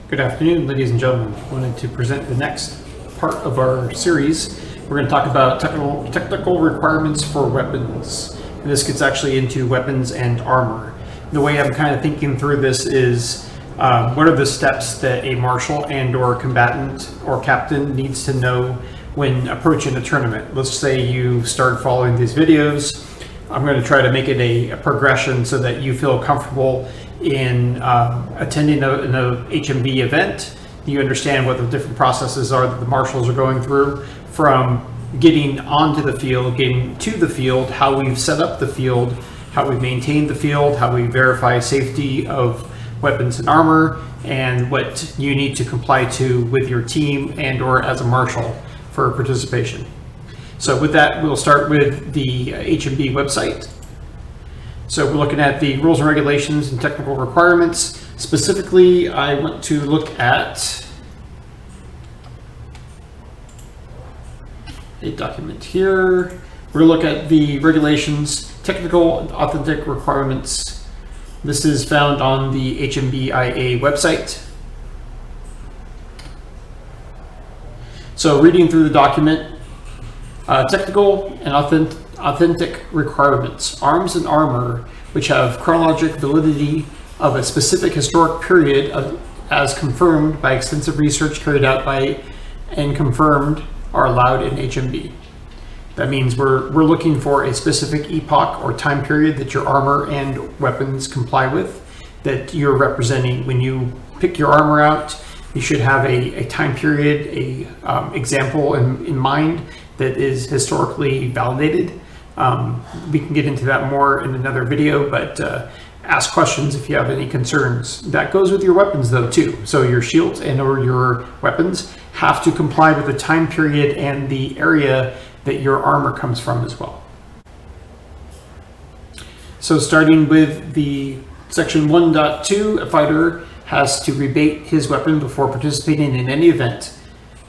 Good afternoon, ladies and gentlemen. I wanted to present the next part of our series. We're going to talk about technical requirements for weapons. And this gets actually into weapons and armor. The way I'm kind of thinking through this is what are the steps that a marshal and or combatant or captain needs to know when approaching a tournament. Let's say you start following these videos. I'm going to try to make it a progression so that you feel comfortable in attending an HMB event. You understand what the different processes are that the marshals are going through, from getting onto the field, getting to the field, how we've set up the field, how we maintain the field, how we verify safety of weapons and armor, and what you need to comply to with your team and or as a marshal for participation. So with that, we'll start with the HMB website. So we're looking at the rules and regulations and technical requirements. Specifically, I want to look at a document here. We're going to look at the regulations, technical and authentic requirements. This is found on the HMBIA website. So reading through the document, technical and authentic requirements. Arms and armor which have chronologic validity of a specific historic period as confirmed by extensive research carried out by and confirmed are allowed in HMB. That means we're looking for a specific epoch or time period that your armor and weapons comply with, that you're representing. When you pick your armor out, you should have a time period, a example in mind that is historically validated. We can get into that more in another video, but ask questions if you have any concerns. That goes with your weapons though too. So your shields and or your weapons have to comply with the time period and the area that your armor comes from as well. So starting with the section 1.2, a fighter has to rebate his weapon before participating in any event.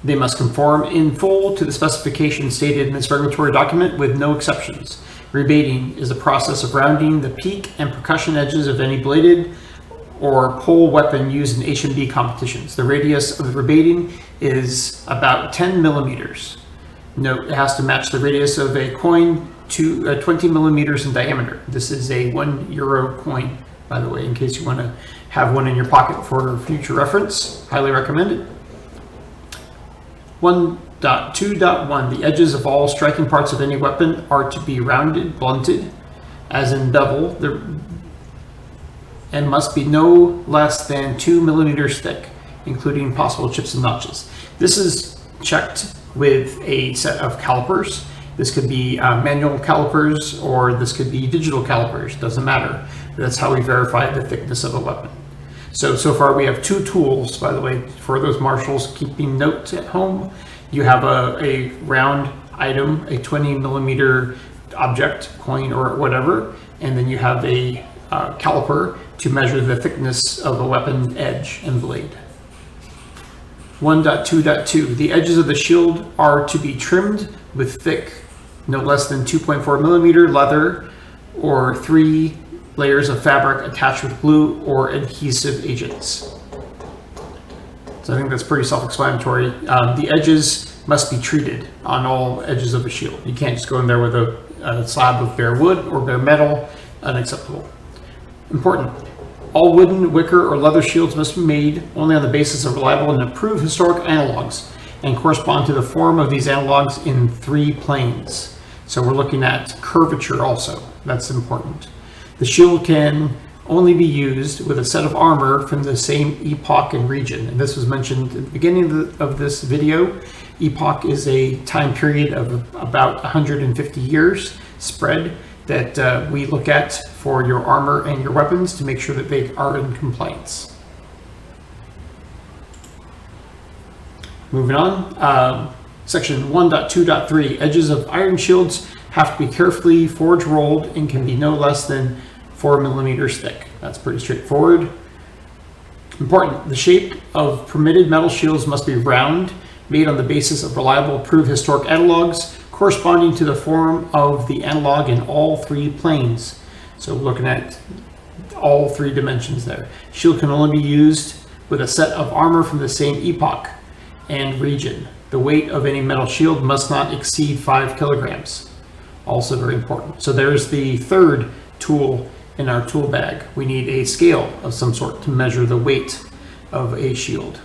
They must conform in full to the specifications stated in this regulatory document with no exceptions. Rebating is the process of rounding the peak and percussion edges of any bladed or pole weapon used in HMB competitions. The radius of the rebating is about 10 millimeters. Note, it has to match the radius of a coin to 20 millimeters in diameter. This is a €1 coin, by the way, in case you want to have one in your pocket for future reference. Highly recommended. 1.2.1, the edges of all striking parts of any weapon are to be rounded, blunted, as in bevel, and must be no less than 2 millimeters thick, including possible chips and notches. This is checked with a set of calipers. This could be manual calipers or this could be digital calipers, doesn't matter. That's how we verify the thickness of a weapon. So far we have two tools, by the way, for those marshals keeping notes at home. You have a round item, a 20 millimeter object, coin or whatever, and then you have a caliper to measure the thickness of a weapon edge and blade. 1.2.2, the edges of the shield are to be trimmed with thick, no less than 2.4 millimeter leather or 3 layers of fabric attached with glue or adhesive agents. So I think that's pretty self-explanatory. The edges must be treated on all edges of a shield. You can't just go in there with a slab of bare wood or bare metal. Unacceptable. Important. All wooden, wicker, or leather shields must be made only on the basis of reliable and approved historic analogs and correspond to the form of these analogs in 3 planes. So we're looking at curvature also. That's important. The shield can only be used with a set of armor from the same epoch and region. And this was mentioned at the beginning of this video. Epoch is a time period of about 150 years spread that we look at for your armor and your weapons to make sure that they are in compliance. Moving on, section 1.2.3, edges of iron shields have to be carefully forge rolled and can be no less than 4 millimeters thick. That's pretty straightforward. Important, the shape of permitted metal shields must be round, made on the basis of reliable approved historic analogs corresponding to the form of the analog in all 3 planes. So we're looking at all 3 dimensions there. Shield can only be used with a set of armor from the same epoch and region. The weight of any metal shield must not exceed 5 kilograms. Also very important. So there's the third tool in our tool bag. We need a scale of some sort to measure the weight of a shield.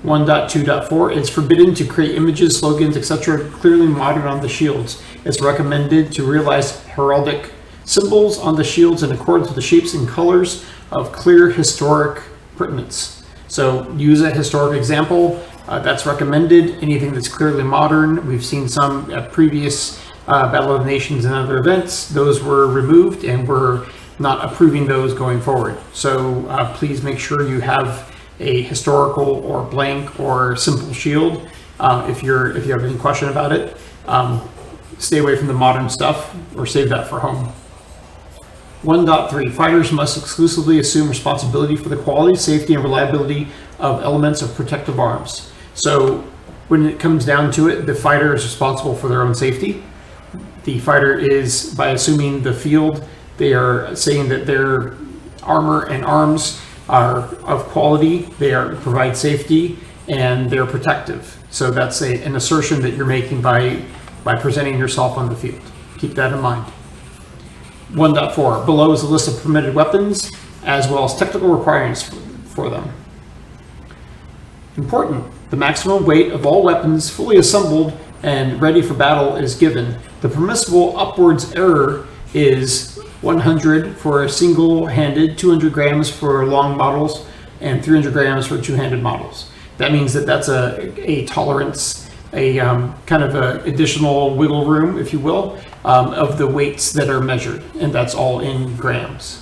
1.2.4, it's forbidden to create images, slogans, etc. clearly modeled on the shields. It's recommended to realize heraldic symbols on the shields in accordance with the shapes and colors of clear historic pertinence. So use a historic example. That's recommended. Anything that's clearly modern. We've seen some at previous Battle of the Nations and other events. Those were removed, and we're not approving those going forward. So please make sure you have a historical or blank or simple shield. If you have any question about it, stay away from the modern stuff or save that for home. 1.3, fighters must exclusively assume responsibility for the quality, safety, and reliability of elements of protective arms. So when it comes down to it, the fighter is responsible for their own safety. The fighter is, by assuming the field, they are saying that their armor and arms are of quality, they provide safety, and they're protective. So that's an assertion that you're making by presenting yourself on the field. Keep that in mind. 1.4, below is a list of permitted weapons as well as technical requirements for them. Important, the maximum weight of all weapons fully assembled and ready for battle is given. The permissible upwards error is 100 for a single-handed, 200 grams for long models, and 300 grams for two-handed models. That means that that's a tolerance, a kind of a additional wiggle room, if you will, of the weights that are measured, and that's all in grams.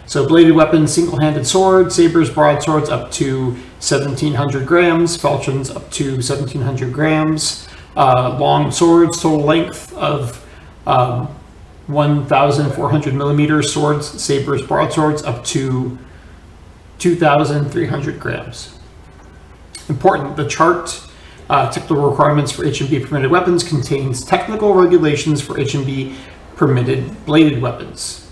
So bladed weapons, single-handed swords, sabers, broadswords up to 1,700 grams, falchions up to 1,700 grams, long swords, total length of 1,400 millimeters, swords, sabers, broadswords up to 2,300 grams. Important, the chart technical requirements for HMB permitted weapons contains technical regulations for HMB permitted bladed weapons.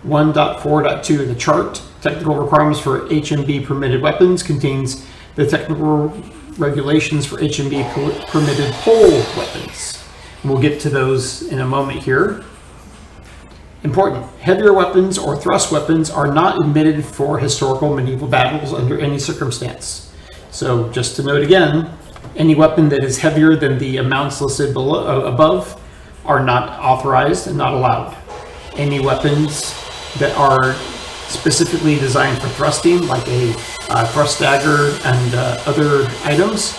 1.4.2, the chart technical requirements for HMB permitted weapons contains the technical regulations for HMB permitted pole weapons. And we'll get to those in a moment here. Important, heavier weapons or thrust weapons are not admitted for historical medieval battles under any circumstance. So just to note again, any weapon that is heavier than the amounts listed above are not authorized and not allowed. Any weapons that are specifically designed for thrusting, like a thrust dagger and other items,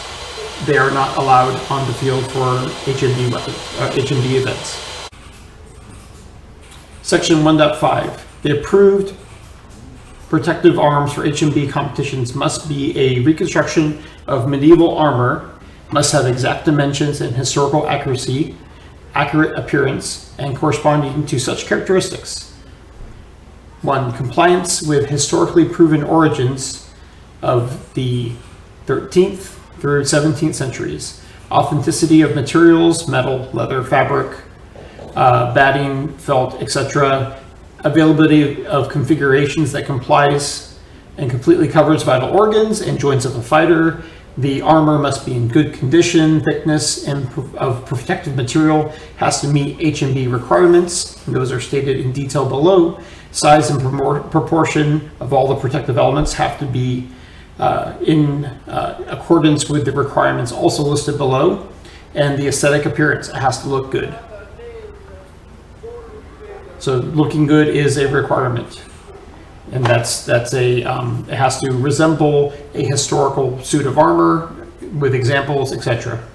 they are not allowed on the field for HMB weapons, HMB events. Section 1.5, the approved protective arms for HMB competitions must be a reconstruction of medieval armor, must have exact dimensions and historical accuracy, accurate appearance, and corresponding to such characteristics. 1. Compliance with historically proven origins of the 13th through 17th centuries. Authenticity of materials, metal, leather, fabric, batting, felt, etc. Availability of configurations that complies and completely covers vital organs and joints of a fighter. The armor must be in good condition. Thickness and of protective material has to meet HMB requirements. Those are stated in detail below. Size and proportion of all the protective elements have to be in accordance with the requirements also listed below. And the aesthetic appearance, it has to look good. So looking good is a requirement, and that's it has to resemble a historical suit of armor with examples, etc.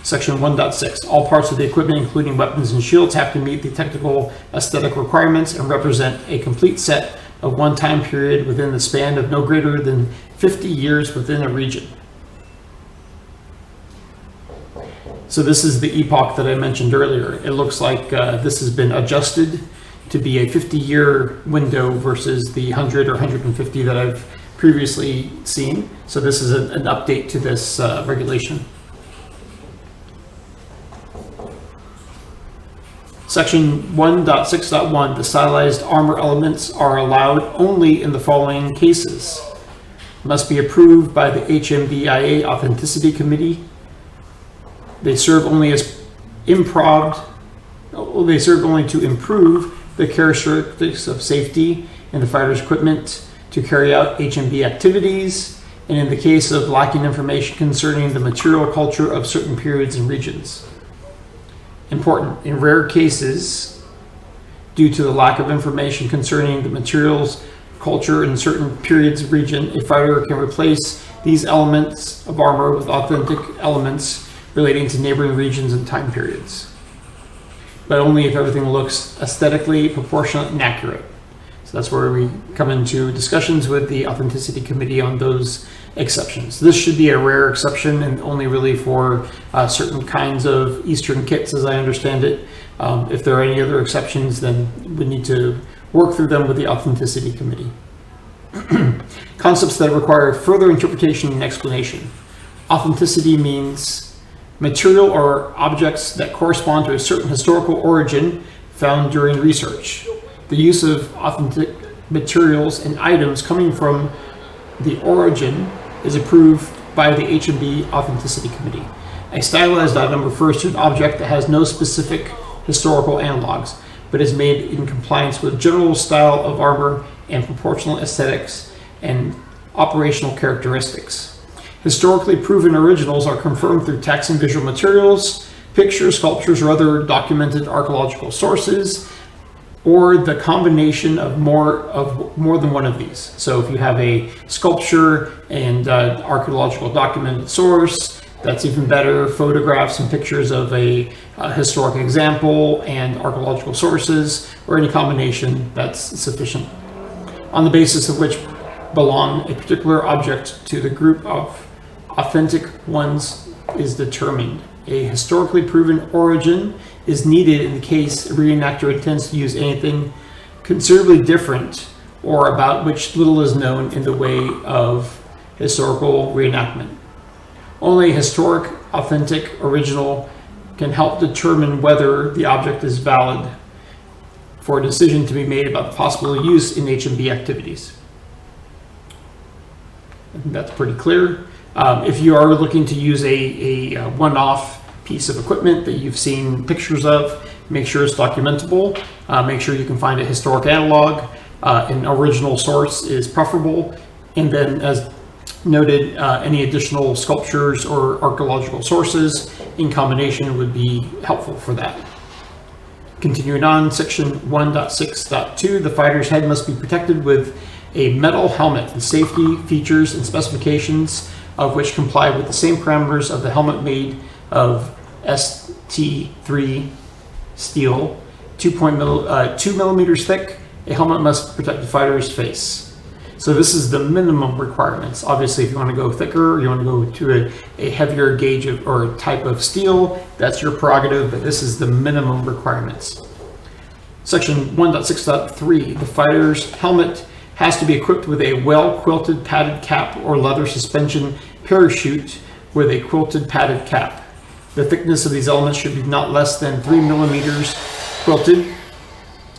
Section 1.6, all parts of the equipment, including weapons and shields, have to meet the technical aesthetic requirements and represent a complete set of one time period within the span of no greater than 50 years within a region. So this is the epoch that I mentioned earlier. It looks like this has been adjusted to be a 50-year window versus the 100 or 150 that I've previously seen. So this is an update to this regulation. Section 1.6.1, the stylized armor elements are allowed only in the following cases. Must be approved by the HMB Authenticity Committee. They serve only to improve the characteristics of safety in the fighter's equipment to carry out HMB activities, and in the case of lacking information concerning the material culture of certain periods and regions. Important, in rare cases, due to the lack of information concerning the materials culture in certain periods of region, a fighter can replace these elements of armor with authentic elements relating to neighboring regions and time periods, but only if everything looks aesthetically proportionate and accurate. So that's where we come into discussions with the Authenticity Committee on those exceptions. This should be a rare exception and only really for certain kinds of Eastern kits, as I understand it. If there are any other exceptions, then we need to work through them with the Authenticity Committee. Concepts that require further interpretation and explanation. Authenticity means material or objects that correspond to a certain historical origin found during research. The use of authentic materials and items coming from the origin is approved by the HMB Authenticity Committee. A stylized item refers to an object that has no specific historical analogs, but is made in compliance with general style of armor and proportional aesthetics and operational characteristics. Historically proven originals are confirmed through text and visual materials, pictures, sculptures, or other documented archaeological sources, or the combination of more than one of these. So if you have a sculpture and archaeological documented source, that's even better. Photographs and pictures of a historic example and archaeological sources, or any combination, that's sufficient. On the basis of which belong a particular object to the group of authentic ones is determined. A historically proven origin is needed in the case a reenactor intends to use anything considerably different or about which little is known in the way of historical reenactment. Only a historic, authentic, original can help determine whether the object is valid for a decision to be made about the possible use in HMB activities. I think that's pretty clear. If you are looking to use a one-off piece of equipment that you've seen pictures of, make sure it's documentable. Make sure you can find a historic analog. An original source is preferable. And then, as noted, any additional sculptures or archaeological sources in combination would be helpful for that. Continuing on, section 1.6.2, the fighter's head must be protected with a metal helmet. The safety features and specifications of which comply with the same parameters of the helmet made of ST3 steel, 2 millimeters thick. A helmet must protect the fighter's face. So this is the minimum requirements. Obviously, if you want to go thicker, you want to go to a heavier gauge or type of steel, that's your prerogative, but this is the minimum requirements. Section 1.6.3, the fighter's helmet has to be equipped with a well-quilted padded cap or leather suspension parachute with a quilted padded cap. The thickness of these elements should be not less than 3 millimeters quilted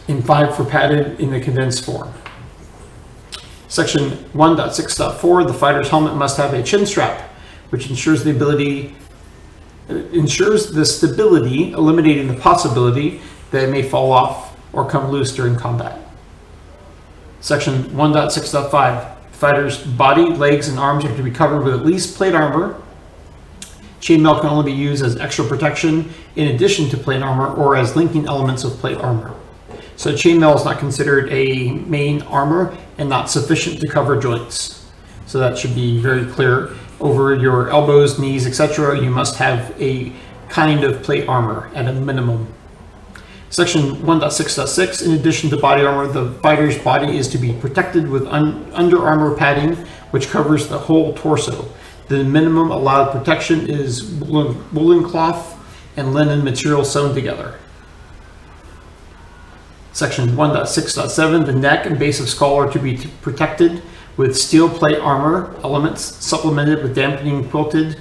and 5 for padded in the condensed form. Section 1.6.4, the fighter's helmet must have a chin strap, which ensures the stability, eliminating the possibility that it may fall off or come loose during combat. Section 1.6.5, the fighter's body, legs, and arms are to be covered with at least plate armor. Chainmail can only be used as extra protection in addition to plate armor or as linking elements of plate armor. So chainmail is not considered a main armor and not sufficient to cover joints. So that should be very clear. Over your elbows, knees, etc., you must have a kind of plate armor at a minimum. Section 1.6.6, in addition to body armor, the fighter's body is to be protected with under armor padding, which covers the whole torso. The minimum allowed protection is woolen cloth and linen material sewn together. Section 1.6.7, the neck and base of skull are to be protected with steel plate armor elements supplemented with dampening quilted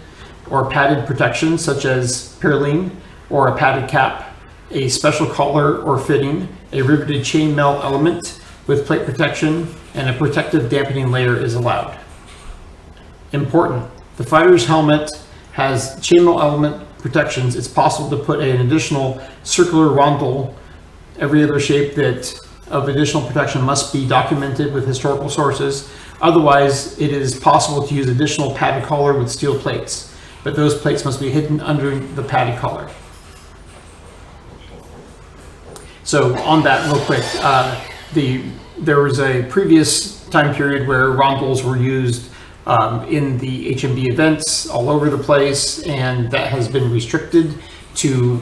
or padded protection such as pearline or a padded cap a special collar or fitting, a riveted chainmail element with plate protection, and a protective dampening layer is allowed. Important. The fighter's helmet has chainmail element protections. It's possible to put an additional circular rondel. Every other shape that of additional protection must be documented with historical sources. Otherwise, it is possible to use additional padded collar with steel plates, but those plates must be hidden under the padded collar. So on that real quick, there was a previous time period where rondels were used in the HMB events all over the place, and that has been restricted to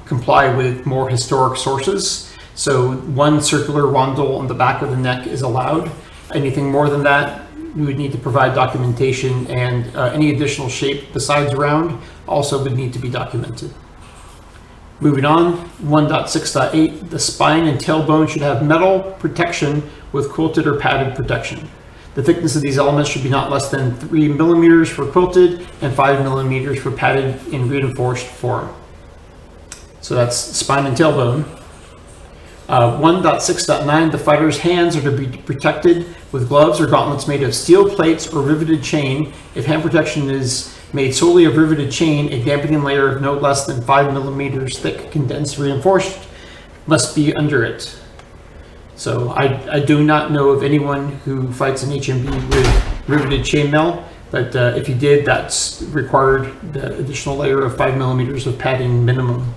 comply with more historic sources. So one circular rondel on the back of the neck is allowed. Anything more than that, we would need to provide documentation, and any additional shape besides round also would need to be documented. Moving on, 1.6.8, the spine and tailbone should have metal protection with quilted or padded protection. The thickness of these elements should be not less than 3 millimeters for quilted and 5 millimeters for padded in reinforced form. So that's spine and tailbone. 1.6.9, the fighter's hands are to be protected with gloves or gauntlets made of steel plates or riveted chain. If hand protection is made solely of riveted chain, a dampening layer of no less than 5 millimeters thick condensed reinforced must be under it. So I do not know of anyone who fights an HMB with riveted chainmail, but if you did, that's required the additional layer of 5 millimeters of padding minimum.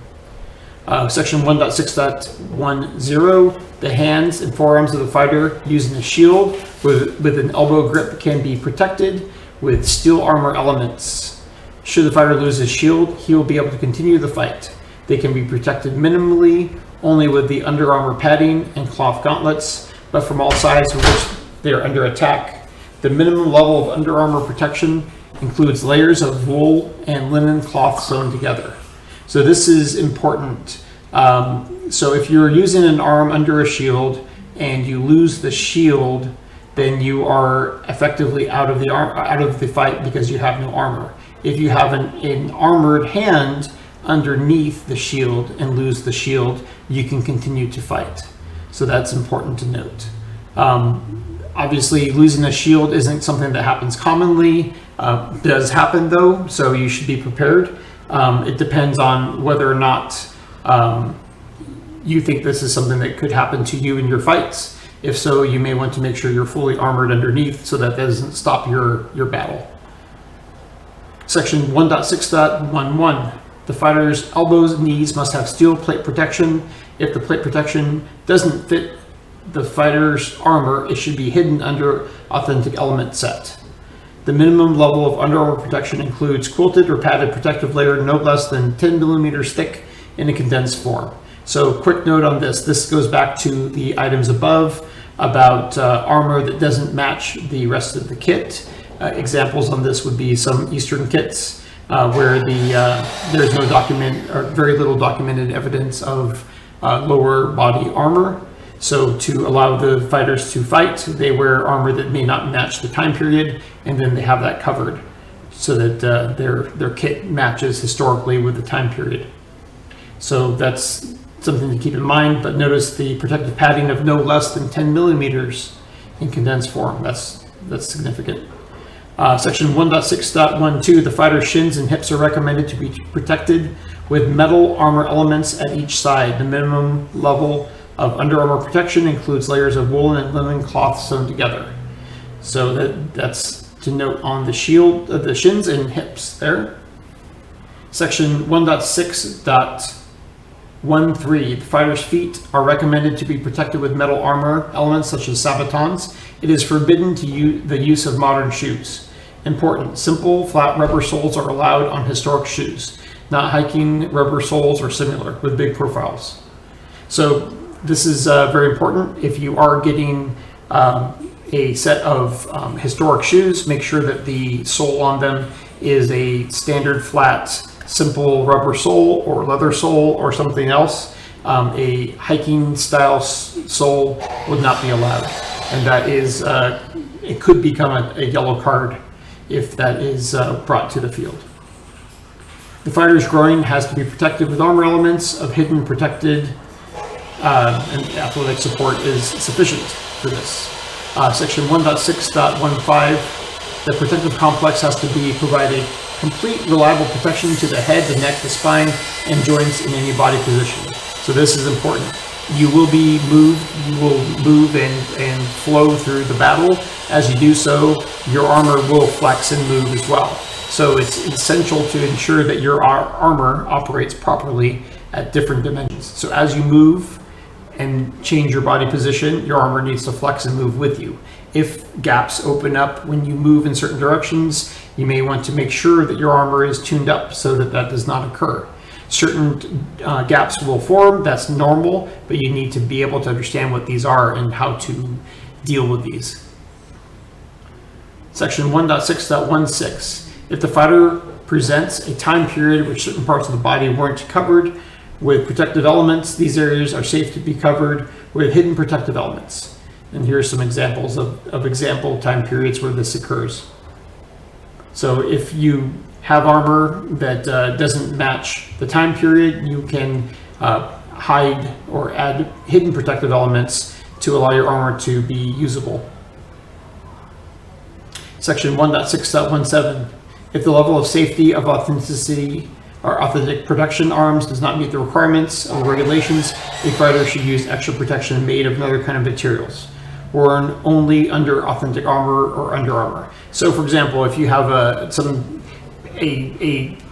Section 1.6.10, the hands and forearms of the fighter using a shield with an elbow grip can be protected with steel armor elements. Should the fighter lose his shield, he will be able to continue the fight. They can be protected minimally, only with the Under Armour padding and cloth gauntlets, but from all sides in which they are under attack. The minimum level of Under Armour protection includes layers of wool and linen cloth sewn together. So this is important. So if you're using an arm under a shield and you lose the shield, then you are effectively out of the fight because you have no armor. If you have an armored hand underneath the shield and lose the shield, you can continue to fight. So that's important to note. Obviously, losing a shield isn't something that happens commonly. It does happen though, so you should be prepared. It depends on whether or not you think this is something that could happen to you in your fights. If so, you may want to make sure you're fully armored underneath so that doesn't stop your battle. Section 1.6.11. The fighter's elbows and knees must have steel plate protection. If the plate protection doesn't fit the fighter's armor, it should be hidden under authentic element set. The minimum level of Under Armour protection includes quilted or padded protective layer no less than 10 millimeters thick in a condensed form. So quick note on this. This goes back to the items above about armor that doesn't match the rest of the kit. Examples on this would be some Eastern kits where there's no document or very little documented evidence of lower body armor. So to allow the fighters to fight, they wear armor that may not match the time period, and then they have that covered so that their kit matches historically with the time period. So that's something to keep in mind, but notice the protective padding of no less than 10 millimeters in condensed form. That's significant. Section 1.6.12, the fighter's shins and hips are recommended to be protected with metal armor elements at each side. The minimum level of Under Armour protection includes layers of woolen and linen cloth sewn together. So that's to note on the shield, the shins and hips there. Section 1.6.13, the fighter's feet are recommended to be protected with metal armor elements such as sabatons. It is forbidden to use the use of modern shoes. Important, simple flat rubber soles are allowed on historic shoes, not hiking rubber soles or similar with big profiles. So this is very important. If you are getting a set of historic shoes, make sure that the sole on them is a standard flat, simple rubber sole or leather sole or something else. A hiking style sole would not be allowed. And that is, it could become a yellow card if that is brought to the field. The fighter's groin has to be protected with armor elements of hidden protected, and athletic support is sufficient for this. Section 1.6.15, the protective complex has to be provided complete, reliable protection to the head, the neck, the spine, and joints in any body position. So this is important. You will be moved, you will move and flow through the battle. As you do so, your armor will flex and move as well. So it's essential to ensure that your armor operates properly at different dimensions. So as you move and change your body position, your armor needs to flex and move with you. If gaps open up when you move in certain directions, you may want to make sure that your armor is tuned up so that that does not occur. Certain gaps will form, that's normal, but you need to be able to understand what these are and how to deal with these. Section 1.6.16. If the fighter presents a time period which certain parts of the body weren't covered with protective elements, these areas are safe to be covered with hidden protective elements. And here are some examples of example time periods where this occurs. So if you have armor that doesn't match the time period, you can hide or add hidden protective elements to allow your armor to be usable. Section 1.6.17. If the level of safety of authenticity or authentic protection arms does not meet the requirements of the regulations, a fighter should use extra protection made of another kind of materials, worn only under authentic armor or under armor. So for example, if you have a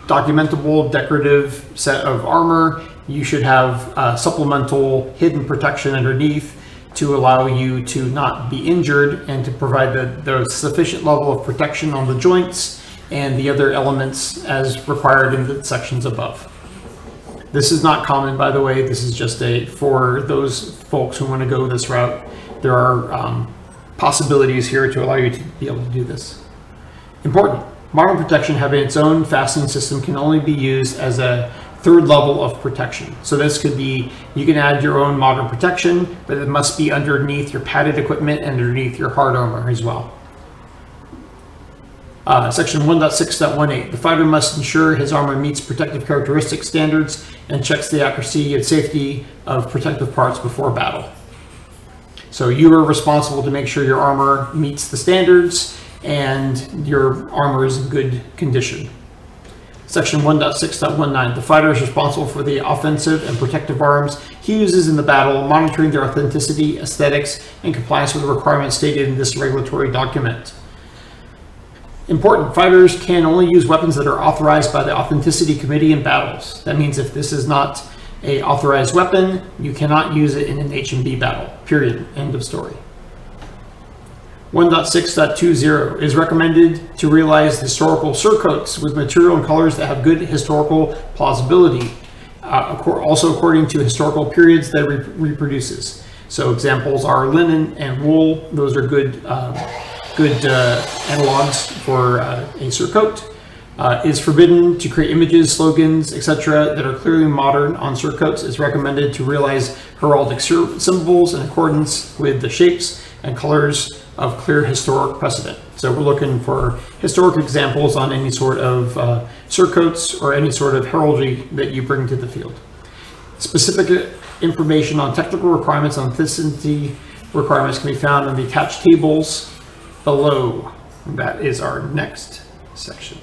documentable decorative set of armor, you should have supplemental hidden protection underneath to allow you to not be injured and to provide the sufficient level of protection on the joints and the other elements as required in the sections above. This is not common, by the way. This is just for those folks who want to go this route. There are possibilities here to allow you to be able to do this. Important. Modern protection having its own fastening system can only be used as a third level of protection. So this could be, you can add your own modern protection, but it must be underneath your padded equipment and underneath your hard armor as well. Section 1.6.18. The fighter must ensure his armor meets protective characteristic standards and checks the accuracy and safety of protective parts before battle. So you are responsible to make sure your armor meets the standards and your armor is in good condition. Section 1.6.19. The fighter is responsible for the offensive and protective arms he uses in the battle, monitoring their authenticity, aesthetics, and compliance with the requirements stated in this regulatory document. Important. Fighters can only use weapons that are authorized by the Authenticity Committee in battles. That means if this is not an authorized weapon, you cannot use it in an HMB battle. Period. End of story. 1.6.20 is recommended to realize historical surcoats with material and colors that have good historical plausibility, also according to historical periods that reproduces. So examples are linen and wool. Those are good analogs for a surcoat. Is forbidden to create images, slogans, etc. that are clearly modern on surcoats. It's recommended to realize heraldic symbols in accordance with the shapes and colors of clear historic precedent. So we're looking for historic examples on any sort of surcoats or any sort of heraldry that you bring to the field. Specific information on technical requirements on authenticity requirements can be found in the attached tables below. That is our next section.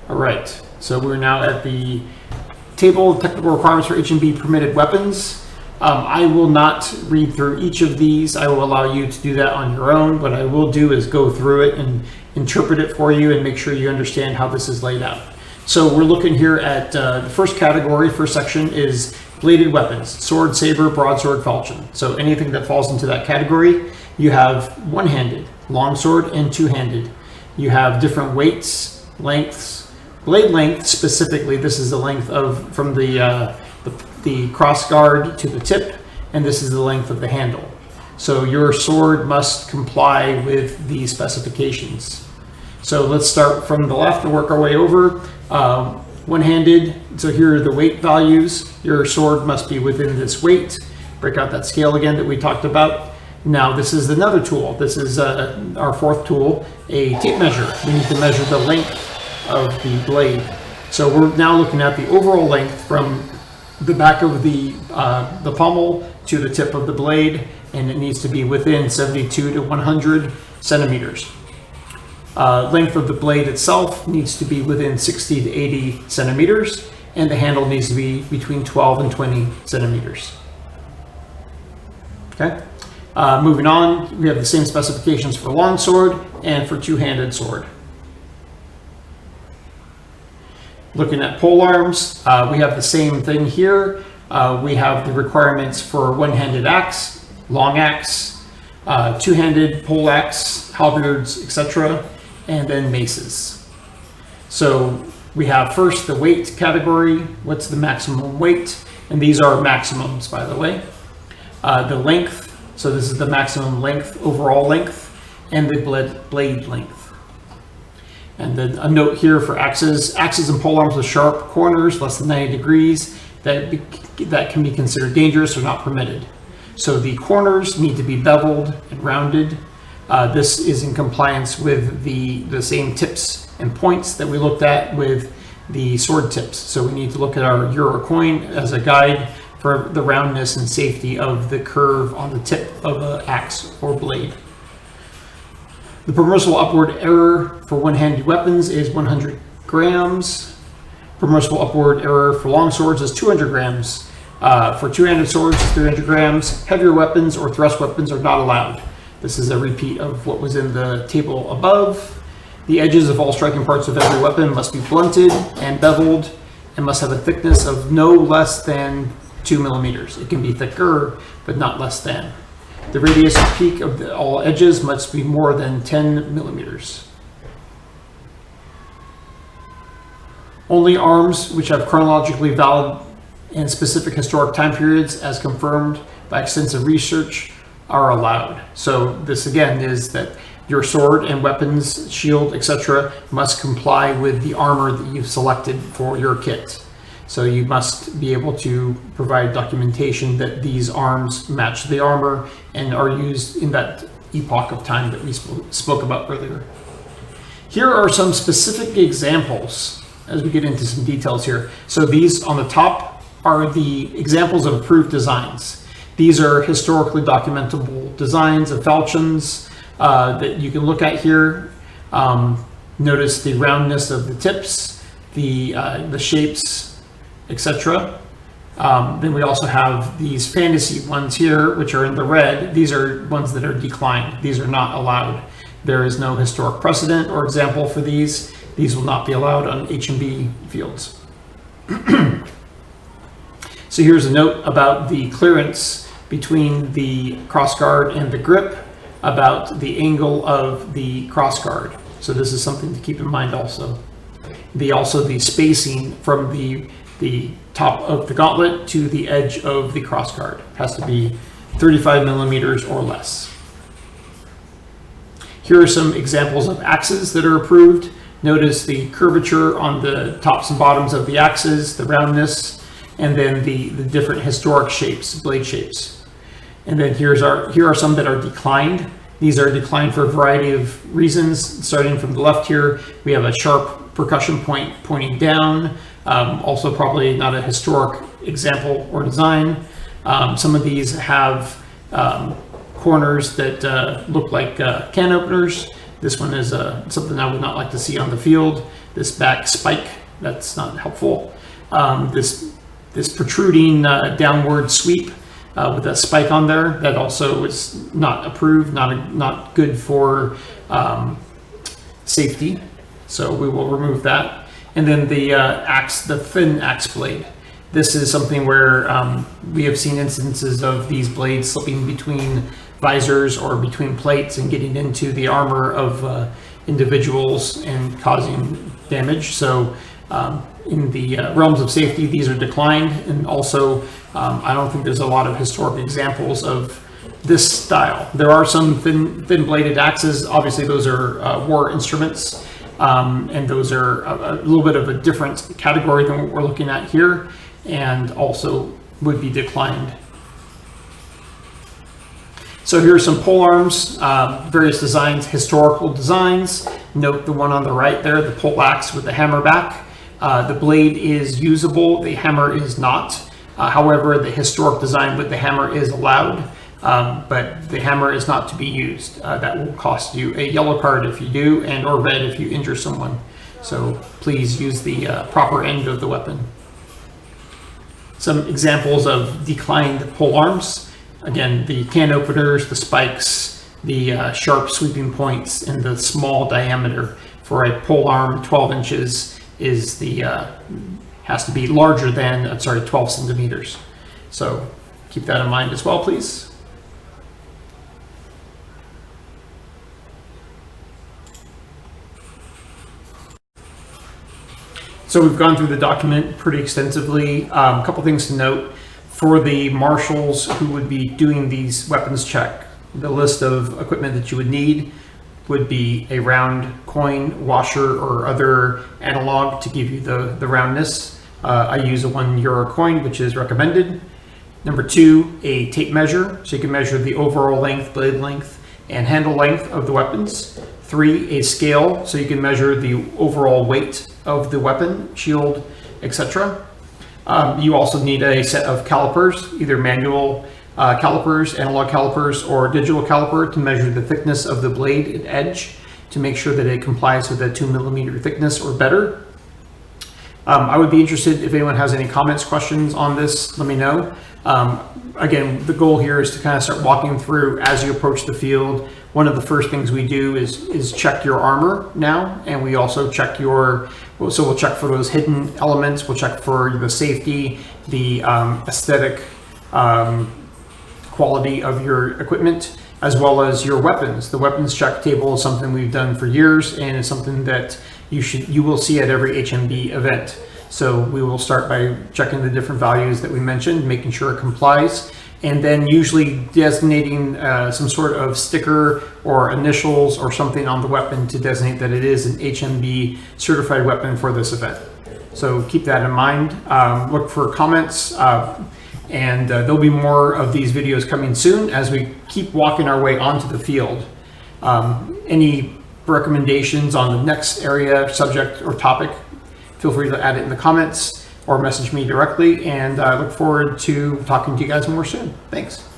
All right, so we're now at the table of technical requirements for HMB permitted weapons. I will not read through each of these. I will allow you to do that on your own. What I will do is go through it and interpret it for you and make sure you understand how this is laid out. So we're looking here at the first category, first section is bladed weapons, sword, saber, broadsword, falchion. So anything that falls into that category, you have one-handed, longsword, and two-handed. You have different weights, lengths. Blade length specifically, this is the length of from the cross guard to the tip, and this is the length of the handle. So your sword must comply with these specifications. So let's start from the left and work our way over. One-handed, so here are the weight values. Your sword must be within this weight. Break out that scale again that we talked about. Now this is another tool. This is our fourth tool, a tape measure. We need to measure the length of the blade. So we're now looking at the overall length from the back of the pommel to the tip of the blade, and it needs to be within 72 to 100 centimeters. Length of the blade itself needs to be within 60 to 80 centimeters, and the handle needs to be between 12 and 20 centimeters. Okay. Moving on, we have the same specifications for long sword and for two-handed sword. Looking at pole arms, we have the same thing here. We have the requirements for one-handed axe, long axe, two-handed pole axe, halberds, etc., and then maces. So we have first the weight category. What's the maximum weight? And these are maximums, by the way. The length, so this is the maximum length, overall length, and the blade length. And then a note here for axes. Axes and pole arms with sharp corners, less than 90 degrees, that can be considered dangerous or not permitted. So the corners need to be beveled and rounded. This is in compliance with the same tips and points that we looked at with the sword tips. So we need to look at our euro coin as a guide for the roundness and safety of the curve on the tip of an axe or blade. The permissible upward error for one-handed weapons is 100 grams. Permissible upward error for long swords is 200 grams. For two-handed swords, 300 grams. Heavier weapons or thrust weapons are not allowed. This is a repeat of what was in the table above. The edges of all striking parts of every weapon must be blunted and beveled and must have a thickness of no less than 2 millimeters. It can be thicker, but not less than. The radius and peak of all edges must be more than 10 millimeters. Only arms which have chronologically valid and specific historic time periods as confirmed by extensive research are allowed. So this again is that your sword and weapons, shield, etc. must comply with the armor that you've selected for your kit. So you must be able to provide documentation that these arms match the armor and are used in that epoch of time that we spoke about earlier. Here are some specific examples as we get into some details here. So these on the top are the examples of approved designs. These are historically documentable designs of falchions that you can look at here. Notice the roundness of the tips, the shapes, etc. Then we also have these fantasy ones here, which are in the red. These are ones that are declined. These are not allowed. There is no historic precedent or example for these. These will not be allowed on HMB fields. So here's a note about the clearance between the crossguard and the grip, about the angle of the crossguard. So this is something to keep in mind also. The spacing from the top of the gauntlet to the edge of the crossguard has to be 35 millimeters or less. Here are some examples of axes that are approved. Notice the curvature on the tops and bottoms of the axes, the roundness, and then the different historic shapes, blade shapes. And then here are some that are declined. These are declined for a variety of reasons. Starting from the left here, we have a sharp percussion point pointing down. Also probably not a historic example or design. Some of these have corners that look like can openers. This one is something I would not like to see on the field. This back spike, that's not helpful. This protruding downward sweep with a spike on there, that also is not approved, not good for safety. So we will remove that. And then the thin axe blade. This is something where we have seen instances of these blades slipping between visors or between plates and getting into the armor of individuals and causing damage. So in the realms of safety, these are declined. And also, I don't think there's a lot of historic examples of this style. There are some thin bladed axes. Obviously, those are war instruments, and those are a little bit of a different category than what we're looking at here, and also would be declined. So here are some pole arms, various designs, historical designs. Note the one on the right there, the pole axe with the hammer back. The blade is usable, the hammer is not. However, the historic design with the hammer is allowed, but the hammer is not to be used. That will cost you a yellow card if you do, and or red if you injure someone. So please use the proper end of the weapon. Some examples of declined pole arms. Again, the can openers, the spikes, the sharp sweeping points, and the small diameter. For a pole arm, 12 inches is the has to be larger than 12 centimeters. So keep that in mind as well, please. So we've gone through the document pretty extensively. A couple things to note. For the marshals who would be doing these weapons check, the list of equipment that you would need would be a round coin, washer, or other analog to give you the roundness. I use a €1 coin, which is recommended. Number 2, a tape measure, so you can measure the overall length, blade length, and handle length of the weapons. 3, a scale, so you can measure the overall weight of the weapon, shield, etc. You also need a set of calipers, either manual calipers, analog calipers, or digital caliper to measure the thickness of the blade and edge to make sure that it complies with a 2mm thickness or better. I would be interested if anyone has any comments, questions on this, let me know. Again, the goal here is to kind of start walking through as you approach the field. One of the first things we do is check your armor now, and we also check so we'll check for those hidden elements, we'll check for the safety, the aesthetic quality of your equipment, as well as your weapons. The weapons check table is something we've done for years, and it's something that you will see at every HMB event. So we will start by checking the different values that we mentioned, making sure it complies, and then usually designating some sort of sticker or initials or something on the weapon to designate that it is an HMB certified weapon for this event. So keep that in mind. Look for comments, and there'll be more of these videos coming soon as we keep walking our way onto the field. Any recommendations on the next area, subject, or topic, feel free to add it in the comments or message me directly, and I look forward to talking to you guys more soon. Thanks.